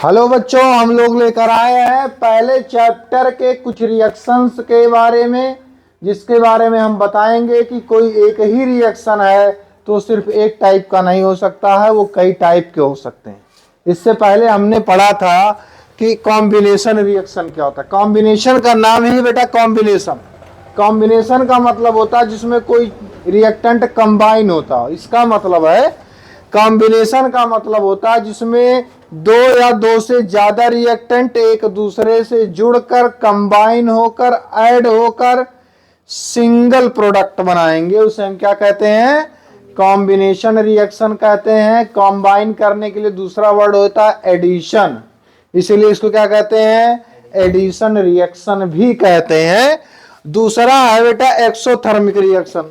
Hello बच्चों, हम लोग लेकर आए हैं पहले चैप्टर के कुछ रिएक्शंस के बारे में, जिसके बारे में हम बताएंगे कि कोई एक ही रिएक्शन है तो सिर्फ एक टाइप का नहीं हो सकता है, वो कई टाइप के हो सकते हैं। इससे पहले हमने पढ़ा था कि कॉम्बिनेशन रिएक्शन क्या होता है। कॉम्बिनेशन का नाम ही बेटा कॉम्बिनेशन। कॉम्बिनेशन का मतलब होता है जिसमें कोई रिएक्टेंट कंबाइन होता हो, इसका मतलब है। कॉम्बिनेशन का मतलब होता है जिसमें दो या दो से ज्यादा रिएक्टेंट एक दूसरे से जुड़कर कंबाइन होकर ऐड होकर सिंगल प्रोडक्ट बनाएंगे, उसे हम क्या कहते हैं? कॉम्बिनेशन रिएक्शन कहते हैं। कंबाइन करने के लिए दूसरा वर्ड होता है एडिशन, इसीलिए इसको क्या कहते हैं? एडिशन रिएक्शन भी कहते हैं। दूसरा है बेटा एक्सोथर्मिक रिएक्शन।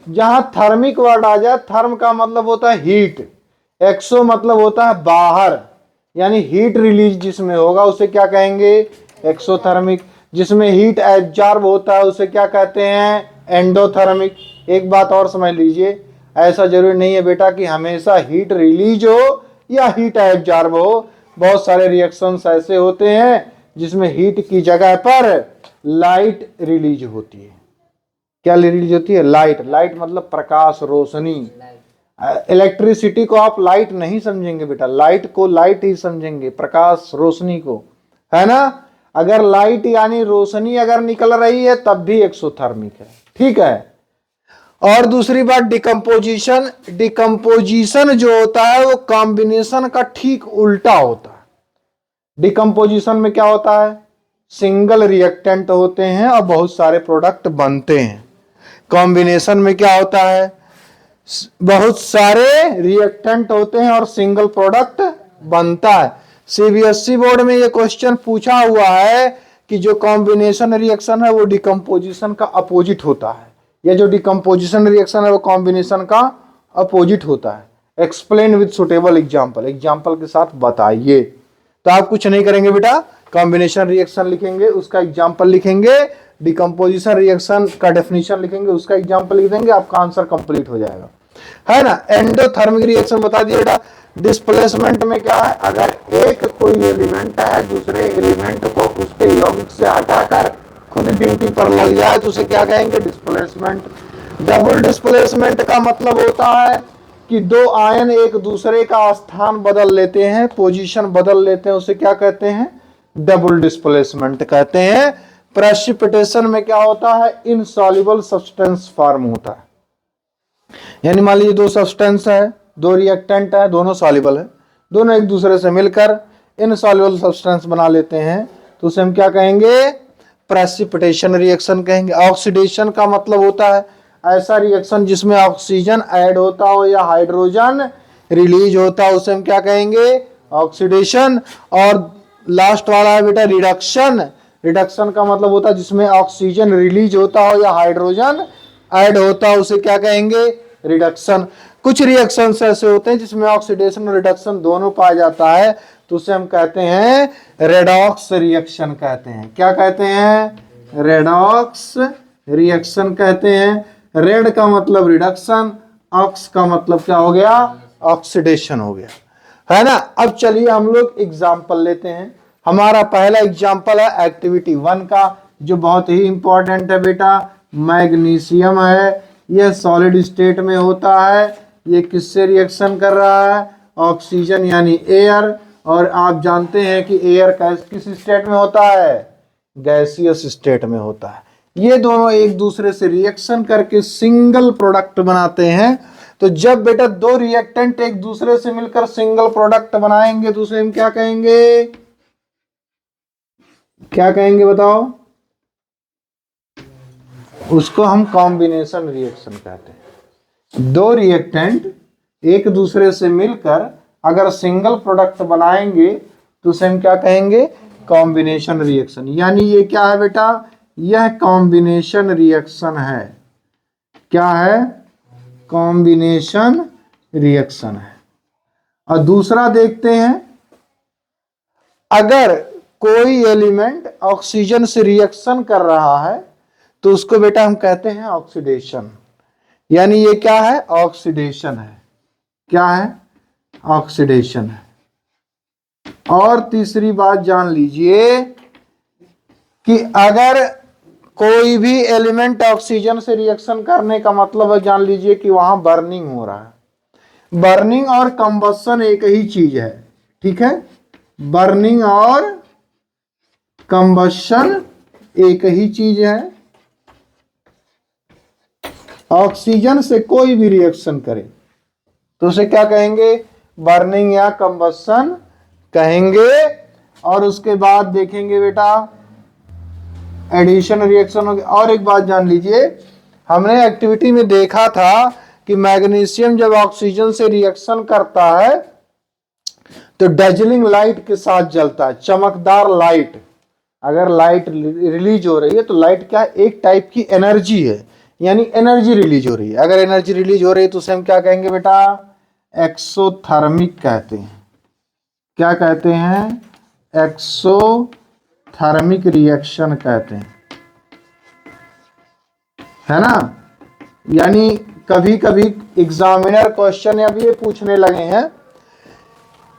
जहां थर्मिक वर्ड आ जाए, थर्म का मतलब होता है हीट, एक्सो मतलब होता है बाहर, यानी हीट रिलीज जिसमें होगा उसे क्या कहेंगे? एक्सोथर्मिक। जिसमें हीट एब्जॉर्ब होता है उसे क्या कहते हैं? एंडोथर्मिक। एक बात और समझ लीजिए, ऐसा जरूरी नहीं है बेटा कि हमेशा हीट रिलीज हो या हीट एब्जॉर्ब हो। बहुत सारे रिएक्शंस ऐसे होते हैं जिसमें हीट की जगह पर लाइट रिलीज होती है। क्या रिलीज होती है? लाइट। लाइट मतलब प्रकाश, रोशनी। इलेक्ट्रिसिटी को आप लाइट नहीं समझेंगे बेटा, लाइट को लाइट ही समझेंगे, प्रकाश रोशनी को, है ना। अगर लाइट यानी रोशनी अगर निकल रही है तब भी एक्सोथर्मिक है, ठीक है। और दूसरी बात डिकम्पोजिशन। डिकम्पोजिशन जो होता है वो कॉम्बिनेशन का ठीक उल्टा होता है। डिकम्पोजिशन में क्या होता है? सिंगल रिएक्टेंट होते हैं और बहुत सारे प्रोडक्ट बनते हैं। कॉम्बिनेशन में क्या होता है? बहुत सारे रिएक्टेंट होते हैं और सिंगल प्रोडक्ट बनता है। सीबीएसई बोर्ड में ये क्वेश्चन पूछा हुआ है कि जो कॉम्बिनेशन रिएक्शन है वो डिकम्पोजिशन का अपोजिट होता है, या जो डिकम्पोजिशन रिएक्शन है वो कॉम्बिनेशन का अपोजिट होता है। Explain with suitable example, example के साथ बताइए। तो आप कुछ नहीं करेंगे बेटा, कॉम्बिनेशन रिएक्शन लिखेंगे, उसका एग्जाम्पल लिखेंगे, डिकम्पोजिशन रिएक्शन का डेफिनेशन लिखेंगे, उसका एग्जाम्पल लिख देंगे, आपका आंसर कंप्लीट हो जाएगा, है ना। एंडोथर्मिक रिएक्शन बता दिए बेटा। डिस्प्लेसमेंट में क्या है? अगर एक कोई एलिमेंट है दूसरे एलिमेंट को उसके यौगिक से हटाकर खुद ड्यूटी पर लग जाए तो उसे क्या कहेंगे? डिस्प्लेसमेंट। डबल डिस्प्लेसमेंट का मतलब होता है कि दो आयन एक दूसरे का स्थान बदल लेते हैं, पोजीशन बदल लेते हैं, उसे क्या कहते हैं? डबल डिस्प्लेसमेंट कहते हैं। प्रेसिपिटेशन में क्या होता है? इनसॉल्युबल सब्सटेंस फॉर्म होता है, यानी मान लीजिए दो सब्सटेंस है, दो रिएक्टेंट है, दोनों सॉल्युबल है, दोनों एक दूसरे से मिलकर इनसॉल्युबल सब्सटेंस बना लेते हैं तो उसे हम क्या कहेंगे? प्रेसिपिटेशन रिएक्शन कहेंगे। ऑक्सीडेशन का मतलब होता है ऐसा रिएक्शन जिसमें ऑक्सीजन ऐड होता हो या हाइड्रोजन रिलीज होता हो, उसे हम क्या कहेंगे? ऑक्सीडेशन। और लास्ट वाला है बेटा रिडक्शन। रिडक्शन का मतलब होता है जिसमें ऑक्सीजन रिलीज होता हो या हाइड्रोजन ऐड होता हो, उसे क्या कहेंगे? रिडक्शन। कुछ रिएक्शंस ऐसे होते हैं जिसमें ऑक्सीडेशन और रिडक्शन दोनों पाया जाता है तो उसे हम कहते हैं रेडॉक्स रिएक्शन कहते हैं। क्या कहते हैं? रेडॉक्स रिएक्शन कहते हैं। रेड का मतलब रिडक्शन, ऑक्स का मतलब क्या हो गया? ऑक्सीडेशन हो गया, है ना। अब चलिए हम लोग एग्जाम्पल लेते हैं। हमारा पहला एग्जाम्पल है एक्टिविटी 1 का, जो बहुत ही इंपॉर्टेंट है बेटा। मैग्नीशियम है, यह सॉलिड स्टेट में होता है। ये किससे रिएक्शन कर रहा है? ऑक्सीजन यानी एयर। और आप जानते हैं कि एयर किस स्टेट में होता है? गैसियस स्टेट में होता है। ये दोनों एक दूसरे से रिएक्शन करके सिंगल प्रोडक्ट बनाते हैं। तो जब बेटा दो रिएक्टेंट एक दूसरे से मिलकर सिंगल प्रोडक्ट बनाएंगे तो उसे हम क्या कहेंगे? क्या कहेंगे बताओ? उसको हम कॉम्बिनेशन रिएक्शन कहते हैं। दो रिएक्टेंट एक दूसरे से मिलकर अगर सिंगल प्रोडक्ट बनाएंगे तो उसे हम क्या कहेंगे? Combination reaction. यानी ये क्या है बेटा? यह कॉम्बिनेशन रिएक्शन है। क्या है? कॉम्बिनेशन रिएक्शन है। और दूसरा देखते हैं, अगर कोई एलिमेंट ऑक्सीजन से रिएक्शन कर रहा है तो उसको बेटा हम कहते हैं ऑक्सीडेशन। यानी ये क्या है? ऑक्सीडेशन है। क्या है? ऑक्सीडेशन है। और तीसरी बात जान लीजिए कि अगर कोई भी एलिमेंट ऑक्सीजन से रिएक्शन करने का मतलब है, जान लीजिए कि वहां बर्निंग हो रहा है। बर्निंग और कंबशन एक ही चीज है, ठीक है। बर्निंग और कंबशन एक ही चीज है। ऑक्सीजन से कोई भी रिएक्शन करे तो उसे क्या कहेंगे, बर्निंग या कंबशन कहेंगे। और उसके बाद देखेंगे बेटा एडिशन रिएक्शन हो गया। और एक बात जान लीजिए, हमने एक्टिविटी में देखा था कि मैग्नीशियम जब ऑक्सीजन से रिएक्शन करता है तो डैजलिंग लाइट के साथ जलता है, चमकदार लाइट। अगर लाइट रिलीज हो रही है तो लाइट क्या है, एक टाइप की एनर्जी है, यानी एनर्जी रिलीज हो रही है। अगर एनर्जी रिलीज हो रही है तो उसे हम क्या कहेंगे बेटा, एक्सोथर्मिक कहते हैं। क्या कहते हैं, एक्सोथर्मिक रिएक्शन कहते हैं, है ना। यानी कभी कभी एग्जामिनर क्वेश्चन अब ये पूछने लगे हैं,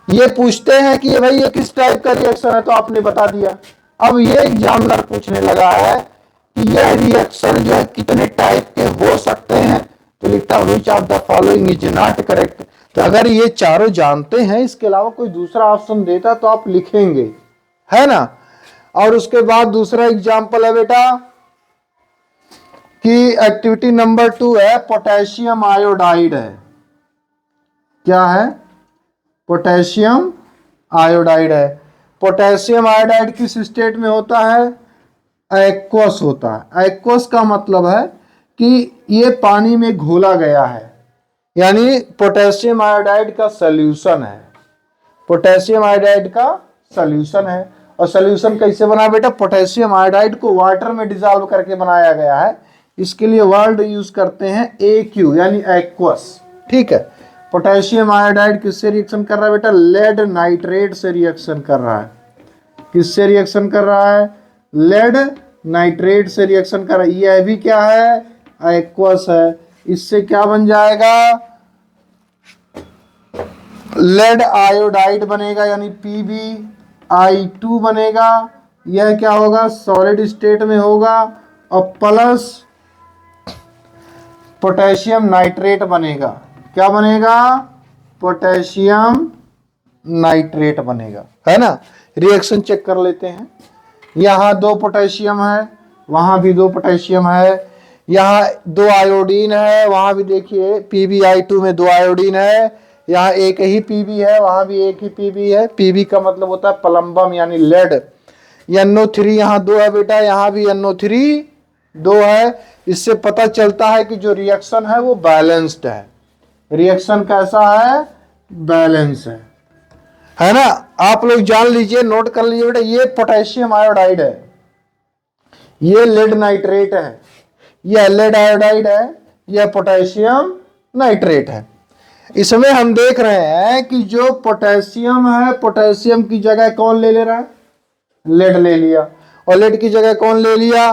ये पूछते हैं कि भाई ये किस टाइप का रिएक्शन है, तो आपने बता दिया। अब ये एग्जामिनर पूछने लगा है कि यह रिएक्शन जो है कितने टाइप के हो सकते हैं, तो लिखता which of the following is not correct. तो अगर ये चारों जानते हैं, इसके अलावा कोई दूसरा ऑप्शन देता तो आप लिखेंगे, है ना। और उसके बाद दूसरा एग्जाम्पल है बेटा कि एक्टिविटी नंबर 2 है, पोटेशियम आयोडाइड है। क्या है, पोटेशियम आयोडाइड है। पोटेशियम आयोडाइड किस स्टेट में होता है, एक्वस होता है। एक्वस का मतलब है कि ये पानी में घोला गया है, यानी पोटेशियम आयोडाइड का सॉल्यूशन है। पोटेशियम आयोडाइड का सॉल्यूशन है। और सॉल्यूशन कैसे बना बेटा, पोटेशियम आयोडाइड को वाटर में डिसॉल्व करके बनाया गया है। इसके लिए वर्ड यूज करते हैं AQ, यानी एक्वस, ठीक है। पोटेशियम आयोडाइड किससे रिएक्शन कर रहा है बेटा, लेड नाइट्रेट से रिएक्शन कर रहा है। किससे रिएक्शन कर रहा है, लेड नाइट्रेट से रिएक्शन कर रहा है। यह भी क्या है, एक्वस है। इससे क्या बन जाएगा, लेड आयोडाइड बनेगा, यानी PbI2 बनेगा। यह क्या होगा, सॉलिड स्टेट में होगा। और प्लस पोटेशियम नाइट्रेट बनेगा। क्या बनेगा, पोटेशियम नाइट्रेट बनेगा, है ना। रिएक्शन चेक कर लेते हैं। यहाँ 2 पोटेशियम है, वहां भी 2 पोटेशियम है। यहाँ 2 आयोडीन है, वहां भी देखिए PbI2 में 2 आयोडीन है। यहाँ एक ही Pb है, वहां भी एक ही Pb है। Pb का मतलब होता है प्लम्बम, यानी लेड। NO3 यहाँ 2 है बेटा, यहाँ भी NO3 2 है। इससे पता चलता है कि जो रिएक्शन है वो बैलेंस्ड है। रिएक्शन कैसा है, बैलेंस है ना। आप लोग जान लीजिए, नोट कर लीजिए बेटा, ये पोटेशियम आयोडाइड है, ये लेड नाइट्रेट है, यह लेड आयोडाइड है, यह पोटेशियम नाइट्रेट है। इसमें हम देख रहे हैं कि जो पोटेशियम है, पोटेशियम की जगह कौन ले रहा है, लेड ले लिया। और लेड की जगह कौन ले लिया,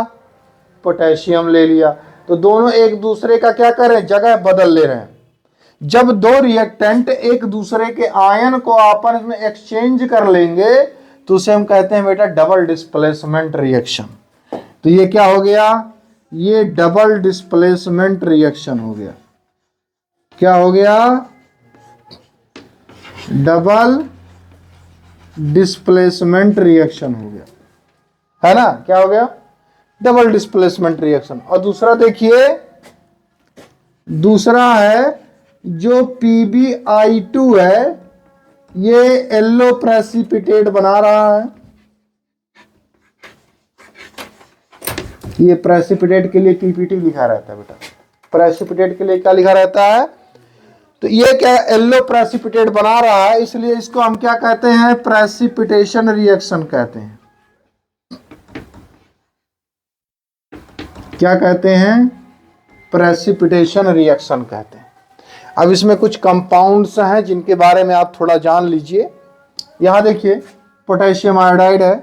पोटेशियम ले लिया। तो दोनों एक दूसरे का क्या कर रहे हैं, जगह बदल ले रहे हैं। जब 2 रिएक्टेंट एक दूसरे के आयन को आपस में एक्सचेंज कर लेंगे तो उसे हम कहते हैं बेटा डबल डिस्प्लेसमेंट रिएक्शन। तो ये क्या हो गया, ये डबल डिस्प्लेसमेंट रिएक्शन हो गया। क्या हो गया, डबल डिस्प्लेसमेंट रिएक्शन हो गया, है ना। क्या हो गया, डबल डिस्प्लेसमेंट रिएक्शन। और दूसरा देखिए, दूसरा है जो PbI2 है, ये येलो प्रेसिपिटेट बना रहा है। ये प्रेसिपिटेट के लिए PPT लिखा रहता है बेटा, प्रेसिपिटेट के लिए क्या लिखा रहता है, तो ये क्या येलो प्रेसिपिटेट बना रहा है, इसलिए इसको हम क्या कहते हैं, प्रेसिपिटेशन रिएक्शन कहते हैं। क्या कहते हैं, प्रेसिपिटेशन रिएक्शन कहते हैं। अब इसमें कुछ कंपाउंड्स हैं जिनके बारे में आप थोड़ा जान लीजिए। यहां देखिए पोटेशियम आयोडाइड है,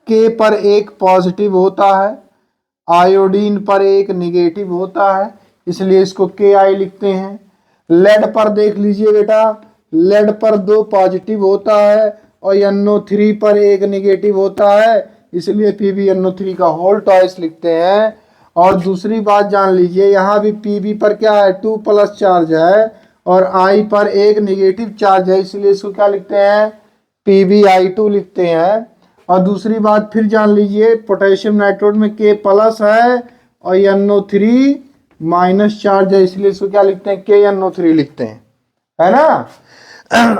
K पर 1 पॉजिटिव होता है, आयोडीन पर 1 निगेटिव होता है, इसलिए इसको Ki लिखते हैं। लेड पर देख लीजिए बेटा, लेड पर 2 पॉजिटिव होता है, और NO3 पर एक निगेटिव होता है, इसलिए PbNO3 का होल ट्वाइस लिखते हैं। और दूसरी बात जान लीजिए, यहाँ भी Pb पर क्या है, 2+ चार्ज है और I पर एक निगेटिव चार्ज है, इसलिए इसको क्या लिखते हैं, PbI2 लिखते हैं। और दूसरी बात फिर जान लीजिए, पोटेशियम नाइट्रोट में K+ है और NO3 माइनस चार्ज है, इसलिए इसको क्या लिखते हैं, KNO3 लिखते हैं, है ना।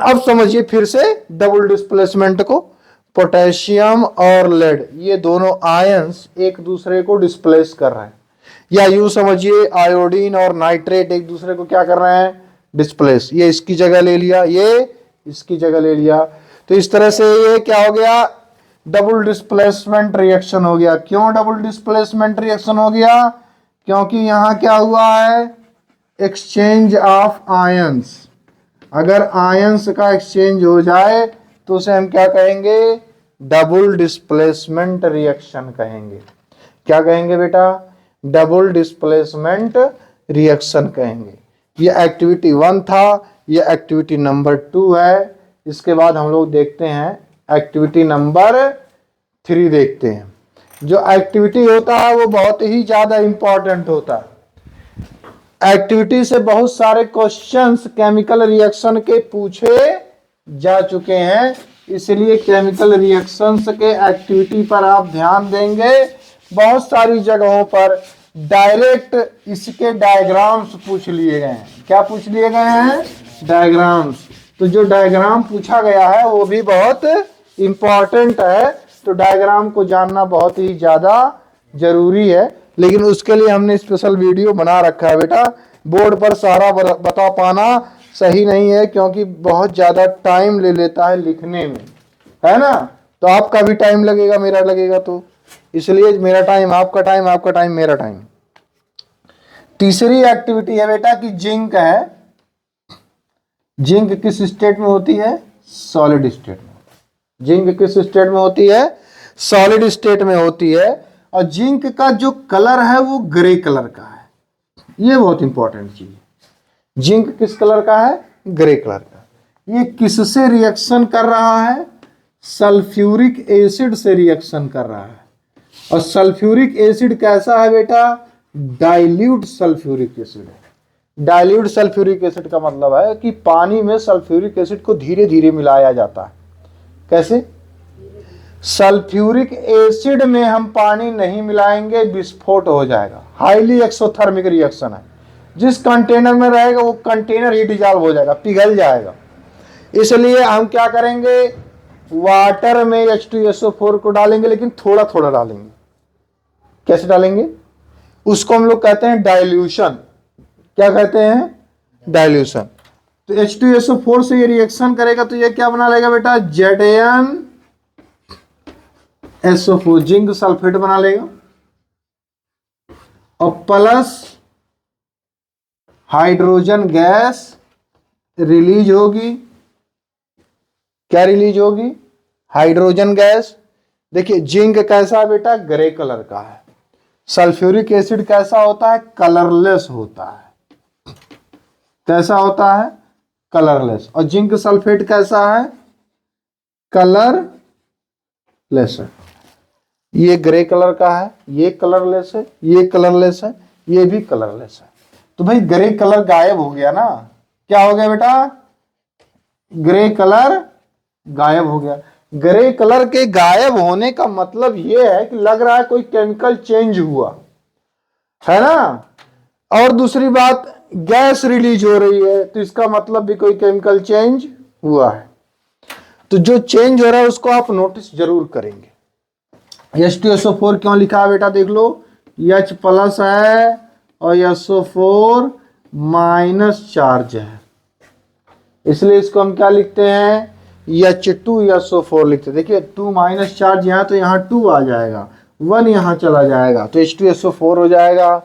अब समझिए फिर से डबल डिस्प्लेसमेंट को, पोटेशियम और लेड ये दोनों आयंस एक दूसरे को डिस्प्लेस कर रहे हैं, या यूं समझिए आयोडीन और नाइट्रेट एक दूसरे को क्या कर रहे हैं, डिस्प्लेस। ये इसकी जगह ले लिया, ये इसकी जगह ले लिया, तो इस तरह से ये क्या हो गया, डबल डिस्प्लेसमेंट रिएक्शन हो गया। क्यों डबल डिस्प्लेसमेंट रिएक्शन हो गया, क्योंकि यहां क्या हुआ है, एक्सचेंज ऑफ आयंस। अगर आयंस का एक्सचेंज हो जाए तो उसे हम क्या कहेंगे, डबल डिस्प्लेसमेंट रिएक्शन कहेंगे। क्या कहेंगे बेटा, डबल डिस्प्लेसमेंट रिएक्शन कहेंगे। ये एक्टिविटी 1 था, ये एक्टिविटी नंबर 2 है। इसके बाद हम लोग देखते हैं एक्टिविटी नंबर 3 देखते हैं। जो एक्टिविटी होता है वो बहुत ही ज्यादा इंपॉर्टेंट होता है। एक्टिविटी से बहुत सारे क्वेश्चंस केमिकल रिएक्शन के पूछे जा चुके हैं, इसलिए केमिकल रिएक्शंस के एक्टिविटी पर आप ध्यान देंगे। बहुत सारी जगहों पर डायरेक्ट इसके डायग्राम्स पूछ लिए गए हैं। क्या पूछ लिए गए हैं, डायग्राम्स। तो जो डायग्राम पूछा गया है वो भी बहुत इंपॉर्टेंट है, तो डायग्राम को जानना बहुत ही ज्यादा जरूरी है। लेकिन उसके लिए हमने स्पेशल वीडियो बना रखा है बेटा। बोर्ड पर सारा बता पाना सही नहीं है, क्योंकि बहुत ज्यादा टाइम ले लेता है लिखने में, है ना। तो आपका भी टाइम लगेगा, मेरा लगेगा, तो इसलिए मेरा टाइम आपका टाइम, आपका टाइम मेरा टाइम। तीसरी एक्टिविटी है बेटा कि जिंक है। जिंक किस स्टेट में होती है, सॉलिड स्टेट में। जिंक किस स्टेट में होती है, सॉलिड स्टेट में होती है। और जिंक का जो कलर है वो ग्रे कलर का है, ये बहुत इंपॉर्टेंट चीज है। जिंक किस कलर का है, ग्रे कलर का। ये किससे रिएक्शन कर रहा है, सल्फ्यूरिक एसिड से रिएक्शन कर रहा है। और सल्फ्यूरिक एसिड कैसा है बेटा, डाइल्यूट सल्फ्यूरिक एसिड है। डाइल्यूट सल्फ्यूरिक एसिड का मतलब है कि पानी में सल्फ्यूरिक एसिड को धीरे धीरे मिलाया जाता है। कैसे, सल्फ्यूरिक एसिड में हम पानी नहीं मिलाएंगे, विस्फोट हो जाएगा। हाईली एक्सोथर्मिक रिएक्शन है। जिस कंटेनर में रहेगा वो कंटेनर ही डिजॉल्व हो जाएगा, पिघल जाएगा। इसलिए हम क्या करेंगे, वाटर में H2SO4 को डालेंगे, लेकिन थोड़ा थोड़ा डालेंगे। कैसे डालेंगे, उसको हम लोग कहते हैं डाइल्यूशन। क्या कहते हैं, डाइल्यूशन। तो H2SO4 से ये रिएक्शन करेगा तो ये क्या बना लेगा बेटा, ZnSO4, जिंक सल्फेट बना लेगा। और प्लस हाइड्रोजन गैस रिलीज होगी। क्या रिलीज होगी, हाइड्रोजन गैस। देखिए जिंक कैसा है बेटा, ग्रे कलर का है। सल्फ्यूरिक एसिड कैसा होता है, कलरलेस होता है। कैसा होता है, कलरलेस। और जिंक सल्फेट कैसा है, कलरलेस है। ये ग्रे कलर का है, ये कलरलेस है, ये कलरलेस है, ये भी कलरलेस है। तो भाई ग्रे कलर गायब हो गया ना। क्या हो गया बेटा, ग्रे कलर गायब हो गया। ग्रे कलर के गायब होने का मतलब यह है कि लग रहा है कोई केमिकल चेंज हुआ, है ना। और दूसरी बात, गैस रिलीज हो रही है, तो इसका मतलब भी कोई केमिकल चेंज हुआ है। तो जो चेंज हो रहा है उसको आप नोटिस जरूर करेंगे। H2SO4 क्यों लिखा है बेटा, देख लो, H+ है और SO4 माइनस चार्ज है, इसलिए इसको हम क्या लिखते हैं, H2SO4 लिखते हैं। देखिए 2 माइनस चार्ज यहाँ, तो यहाँ 2 आ जाएगा, 1 यहाँ चला जाएगा, तो H2SO4 हो जाएगा।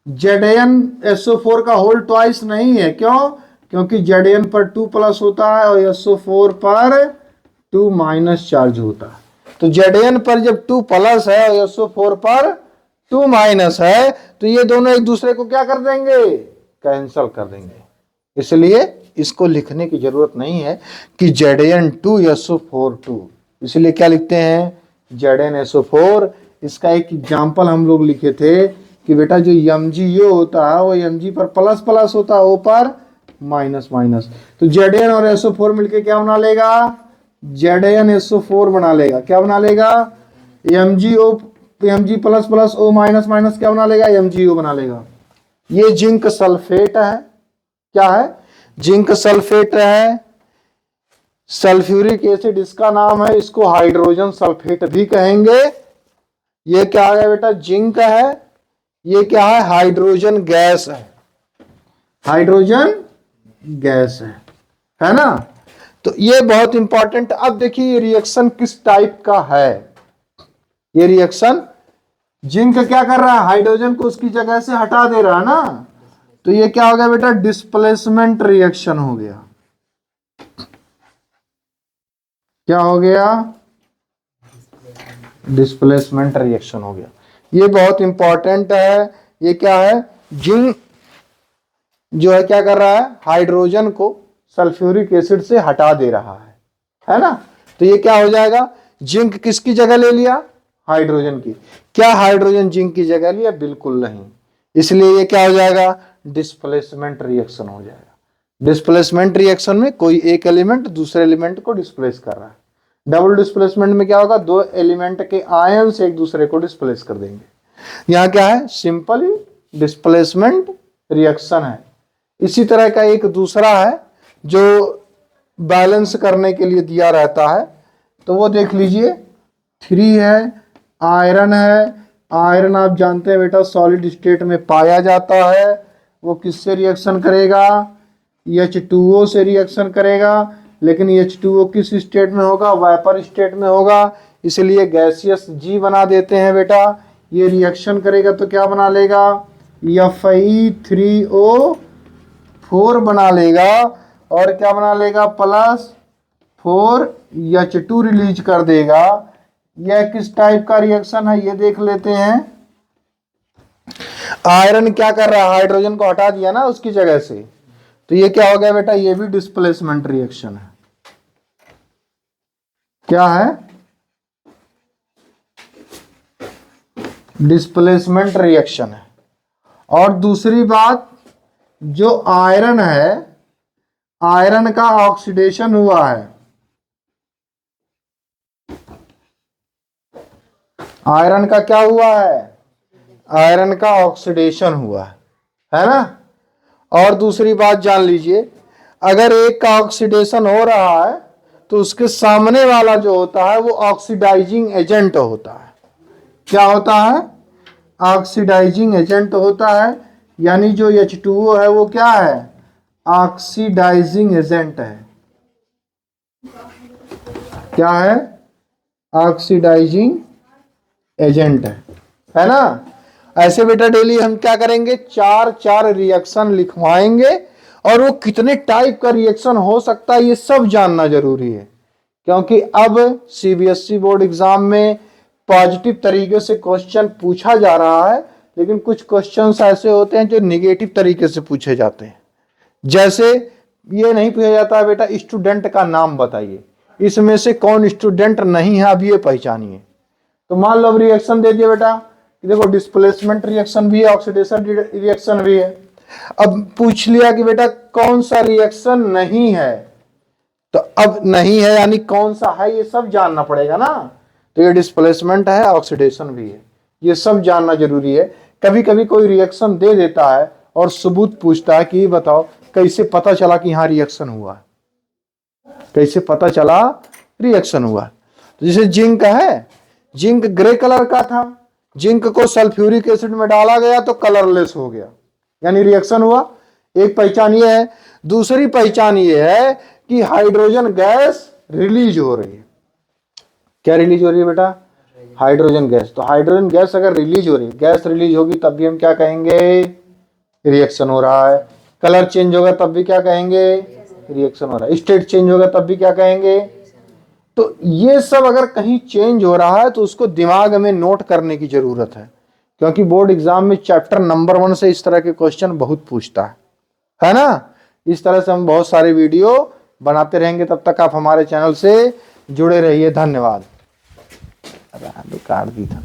ZnSO4 का होल ट्वाइस नहीं है, क्यों, क्योंकि Zn पर 2+ होता है और SO4 पर 2 माइनस चार्ज होता है। तो Zn पर जब 2+ है और SO4 पर 2 माइनस है, तो ये दोनों एक दूसरे को क्या कर देंगे, कैंसल कर देंगे। इसलिए इसको लिखने की जरूरत नहीं है कि Zn2SO4 इसलिए क्या लिखते हैं ZnSO4। इसका एक एग्जाम्पल हम लोग लिखे थे कि बेटा जो MgO होता है वो Mg पर प्लस प्लस होता है, O पर माइनस माइनस। तो Zn और SO4 मिलके क्या बना लेगा ZnSO4 बना लेगा। क्या बना लेगा Mg plus plus O minus minus क्या बना लेगा MgO बना लेगा। ये जिंक सल्फेट है। क्या है जिंक सल्फेट है। सल्फ्यूरिक एसिड इसका नाम है, इसको हाइड्रोजन सल्फेट भी कहेंगे। ये क्या है बेटा जिंक है। ये क्या है हाइड्रोजन गैस है, हाइड्रोजन गैस है ना। तो ये बहुत इंपॉर्टेंट। अब देखिए ये रिएक्शन किस टाइप का है। ये रिएक्शन जिंक क्या कर रहा है हाइड्रोजन को उसकी जगह से हटा दे रहा है ना। तो ये क्या हो गया बेटा डिस्प्लेसमेंट रिएक्शन हो गया। क्या हो गया डिस्प्लेसमेंट रिएक्शन हो गया। ये बहुत इंपॉर्टेंट है। ये क्या है जिंक जो है क्या कर रहा है हाइड्रोजन को सल्फ्यूरिक एसिड से हटा दे रहा है ना। तो ये क्या हो जाएगा जिंक किसकी जगह ले लिया हाइड्रोजन की। क्या हाइड्रोजन जिंक की जगह लिया बिल्कुल नहीं। इसलिए ये क्या हो जाएगा डिस्प्लेसमेंट रिएक्शन हो जाएगा। डिस्प्लेसमेंट रिएक्शन में कोई एक एलिमेंट दूसरे एलिमेंट को डिस्प्लेस कर रहा है। डबल डिस्प्लेसमेंट में क्या होगा दो एलिमेंट के आयंस एक दूसरे को डिस्प्लेस कर देंगे। यहां क्या है सिंपल डिस्प्लेसमेंट रिएक्शन है। इसी तरह का एक दूसरा है जो बैलेंस करने के लिए दिया रहता है। तो वो देख लीजिए 3 है आयरन है। आयरन आप जानते हैं बेटा सॉलिड स्टेट में पाया जाता है। वो किससे रिएक्शन करेगा H2O से रिएक्शन करेगा। लेकिन H2O किस स्टेट में होगा वेपर स्टेट में होगा। इसलिए गैसियस G बना देते हैं बेटा। ये रिएक्शन करेगा तो क्या बना लेगा Fe3O4 बना लेगा और क्या बना लेगा +4H2 रिलीज कर देगा। यह किस टाइप का रिएक्शन है ये देख लेते हैं। आयरन क्या कर रहा है हाइड्रोजन को हटा दिया ना उसकी जगह से। तो ये क्या हो गया बेटा ये भी डिस्प्लेसमेंट रिएक्शन है। क्या है डिस्प्लेसमेंट रिएक्शन है। और दूसरी बात जो आयरन है आयरन का ऑक्सीडेशन हुआ है। आयरन का क्या हुआ है आयरन का ऑक्सीडेशन हुआ है ना। और दूसरी बात जान लीजिए अगर एक का ऑक्सीडेशन हो रहा है तो उसके सामने वाला जो होता है वो ऑक्सीडाइजिंग एजेंट होता है। क्या होता है ऑक्सीडाइजिंग एजेंट होता है। यानी जो H2O है वो क्या है ऑक्सीडाइजिंग एजेंट है। क्या है ऑक्सीडाइजिंग एजेंट है ना। ऐसे बेटा डेली हम क्या करेंगे 4 रिएक्शन लिखवाएंगे और वो कितने टाइप का रिएक्शन हो सकता है ये सब जानना जरूरी है। क्योंकि अब CBSE बोर्ड एग्जाम में पॉजिटिव तरीके से क्वेश्चन पूछा जा रहा है लेकिन कुछ क्वेश्चंस ऐसे होते हैं जो निगेटिव तरीके से पूछे जाते हैं। जैसे ये नहीं पूछा जाता बेटा स्टूडेंट का नाम बताइए इसमें से कौन स्टूडेंट नहीं है अब ये पहचानिए। तो मान लो अब रिएक्शन दे दिया बेटा देखो डिस्प्लेसमेंट रिएक्शन भी है ऑक्सीडेशन रिएक्शन भी है। अब पूछ लिया कि बेटा कौन सा रिएक्शन नहीं है। तो अब नहीं है यानी कौन सा है ये सब जानना पड़ेगा ना। तो ये डिस्प्लेसमेंट है ऑक्सीडेशन भी है ये सब जानना जरूरी है। कभी कभी कोई रिएक्शन दे देता है और सबूत पूछता है कि ये बताओ कैसे पता चला कि यहाँ रिएक्शन हुआ कैसे पता चला रिएक्शन हुआ। तो जैसे जिंक है जिंक ग्रे कलर का था जिंक को सल्फ्यूरिक एसिड में डाला गया तो कलरलेस हो गया यानी रिएक्शन हुआ। एक पहचान ये है। दूसरी पहचान ये है कि हाइड्रोजन गैस रिलीज हो रही है। क्या रिलीज हो रही है बेटा हाइड्रोजन गैस। तो हाइड्रोजन गैस अगर रिलीज हो रही है गैस रिलीज होगी तब भी हम क्या कहेंगे रिएक्शन हो रहा है। कलर चेंज होगा तब भी क्या कहेंगे रिएक्शन हो रहा है। स्टेट चेंज होगा तब भी क्या कहेंगे। तो ये सब अगर कहीं चेंज हो रहा है तो उसको दिमाग में नोट करने की जरूरत है क्योंकि बोर्ड एग्जाम में चैप्टर नंबर 1 से इस तरह के क्वेश्चन बहुत पूछता है ना। इस तरह से हम बहुत सारे वीडियो बनाते रहेंगे। तब तक आप हमारे चैनल से जुड़े रहिए। धन्यवाद। काट दी था।